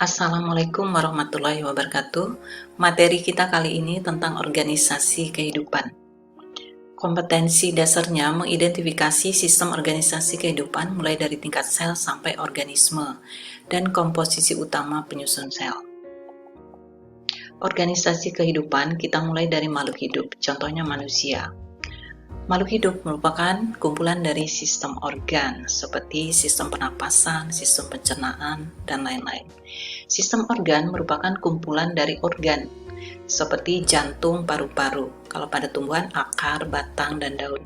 Assalamualaikum warahmatullahi wabarakatuh. Materi kita kali ini tentang organisasi kehidupan. Kompetensi dasarnya mengidentifikasi sistem organisasi kehidupan mulai dari tingkat sel sampai organisme dan komposisi utama penyusun sel. Organisasi kehidupan kita mulai dari makhluk hidup, contohnya manusia. Makhluk hidup merupakan kumpulan dari sistem organ seperti sistem pernapasan, sistem pencernaan, dan lain-lain. Sistem organ merupakan kumpulan dari organ seperti jantung, paru-paru. Kalau pada tumbuhan, akar, batang, dan daun.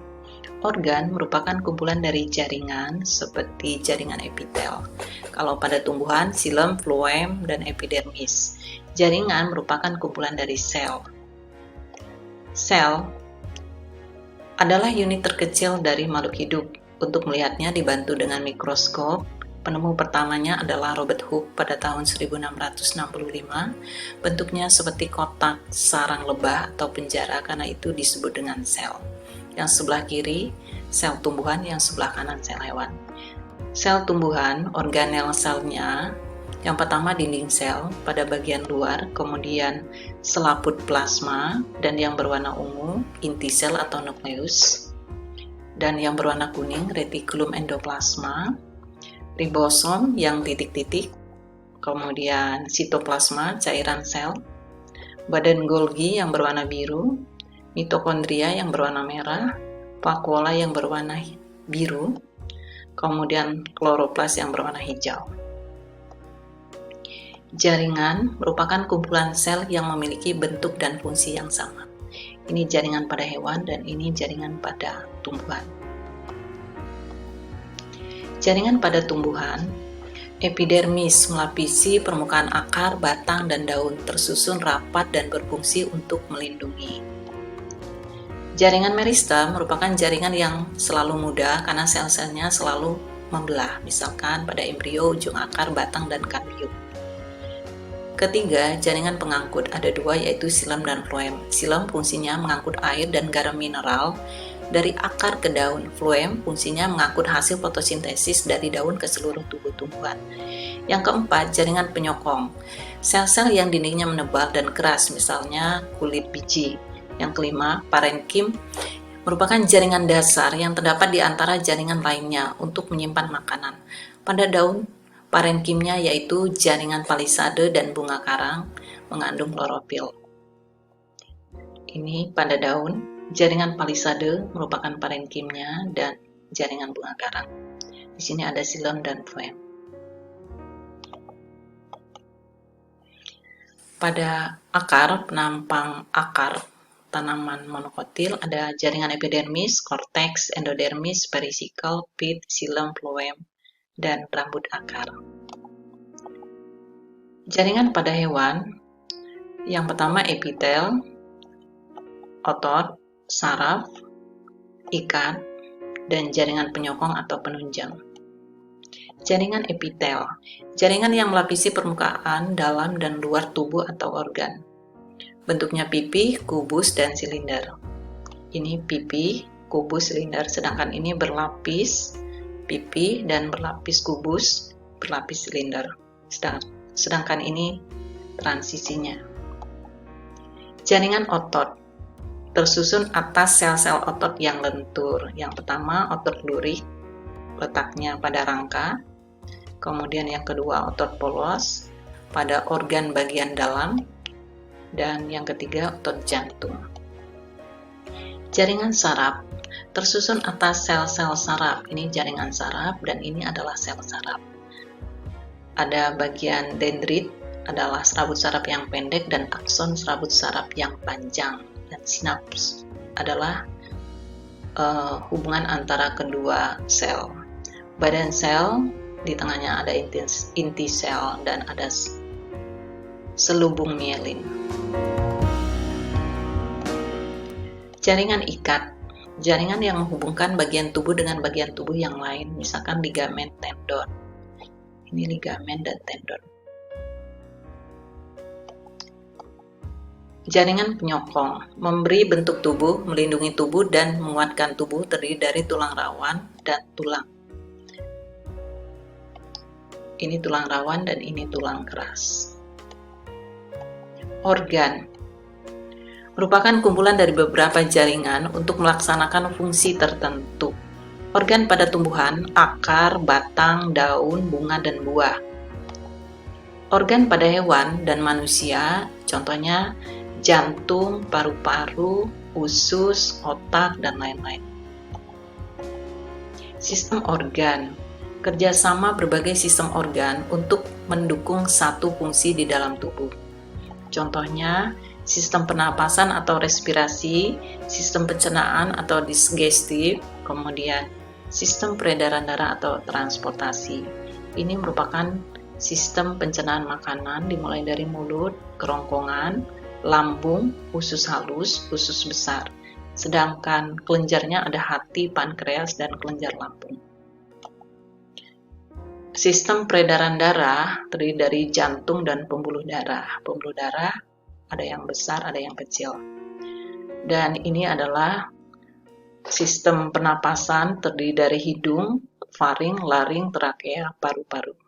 Organ merupakan kumpulan dari jaringan seperti jaringan epitel. Kalau pada tumbuhan, xilem, floem, dan epidermis. Jaringan merupakan kumpulan dari sel. Sel adalah unit terkecil dari makhluk hidup. Untuk melihatnya dibantu dengan mikroskop. Penemu pertamanya adalah Robert Hooke pada tahun 1665. Bentuknya seperti kotak sarang lebah atau penjara, karena itu disebut dengan sel. Yang sebelah kiri sel tumbuhan, yang sebelah kanan sel hewan. Sel tumbuhan, organel selnya, yang pertama dinding sel pada bagian luar, kemudian selaput plasma, dan yang berwarna ungu inti sel atau nukleus, dan yang berwarna kuning retikulum endoplasma, ribosom yang titik-titik, kemudian sitoplasma cairan sel, badan Golgi yang berwarna biru, mitokondria yang berwarna merah, vakuola yang berwarna biru, kemudian kloroplas yang berwarna hijau. Jaringan merupakan kumpulan sel yang memiliki bentuk dan fungsi yang sama. Ini jaringan pada hewan dan ini jaringan pada tumbuhan. Jaringan pada tumbuhan, epidermis melapisi permukaan akar, batang, dan daun, tersusun rapat dan berfungsi untuk melindungi. Jaringan meristem merupakan jaringan yang selalu muda karena sel-selnya selalu membelah, misalkan pada embrio, ujung akar, batang, dan kambium. Ketiga, jaringan pengangkut ada dua, yaitu xilem dan floem. Xilem fungsinya mengangkut air dan garam mineral dari akar ke daun. Floem fungsinya mengangkut hasil fotosintesis dari daun ke seluruh tubuh tumbuhan. Yang keempat, jaringan penyokong. Sel-sel yang dindingnya menebal dan keras, misalnya kulit biji. Yang kelima, parenkim merupakan jaringan dasar yang terdapat di antara jaringan lainnya untuk menyimpan makanan. Pada daun, parenkimnya yaitu jaringan palisade dan bunga karang mengandung klorofil. Ini pada daun, jaringan palisade merupakan parenkimnya dan jaringan bunga karang. Di sini ada xilem dan floem. Pada akar, penampang akar tanaman monokotil ada jaringan epidermis, korteks, endodermis, perisikal, pit, xilem, floem, dan rambut akar. Jaringan pada hewan, yang pertama epitel, otot, saraf, ikat, dan jaringan penyokong atau penunjang. Jaringan epitel, jaringan yang melapisi permukaan dalam dan luar tubuh atau organ. Bentuknya pipih, kubus, dan silinder. Ini pipih, kubus, silinder, sedangkan ini berlapis pipih dan berlapis kubus, berlapis silinder. Sedangkan ini transisinya. Jaringan otot tersusun atas sel-sel otot yang lentur. Yang pertama otot lurik, letaknya pada rangka. Kemudian yang kedua otot polos pada organ bagian dalam. Dan yang ketiga otot jantung. Jaringan saraf tersusun atas sel-sel saraf. Ini jaringan saraf dan ini adalah sel saraf. Ada bagian dendrit adalah serabut saraf yang pendek dan akson serabut saraf yang panjang. Dan sinaps adalah hubungan antara kedua sel. Badan sel, di tengahnya ada inti sel dan ada selubung mielin. Jaringan ikat, jaringan yang menghubungkan bagian tubuh dengan bagian tubuh yang lain, misalkan ligamen, tendon. Ini ligamen dan tendon. Jaringan penyokong, memberi bentuk tubuh, melindungi tubuh, dan menguatkan tubuh, terdiri dari tulang rawan dan tulang. Ini tulang rawan dan ini tulang keras. Organ merupakan kumpulan dari beberapa jaringan untuk melaksanakan fungsi tertentu. Organ pada tumbuhan, akar, batang, daun, bunga, dan buah. Organ pada hewan dan manusia, contohnya jantung, paru-paru, usus, otak, dan lain-lain. Sistem organ, kerjasama berbagai sistem organ untuk mendukung satu fungsi di dalam tubuh. Contohnya, sistem pernapasan atau respirasi, sistem pencernaan atau digestif, kemudian sistem peredaran darah atau transportasi. Ini merupakan sistem pencernaan makanan dimulai dari mulut, kerongkongan, lambung, usus halus, usus besar. Sedangkan kelenjarnya ada hati, pankreas, dan kelenjar lambung. Sistem peredaran darah terdiri dari jantung dan pembuluh darah. Pembuluh darah ada yang besar, ada yang kecil. Dan ini adalah sistem pernapasan terdiri dari hidung, faring, laring, trakea, paru-paru.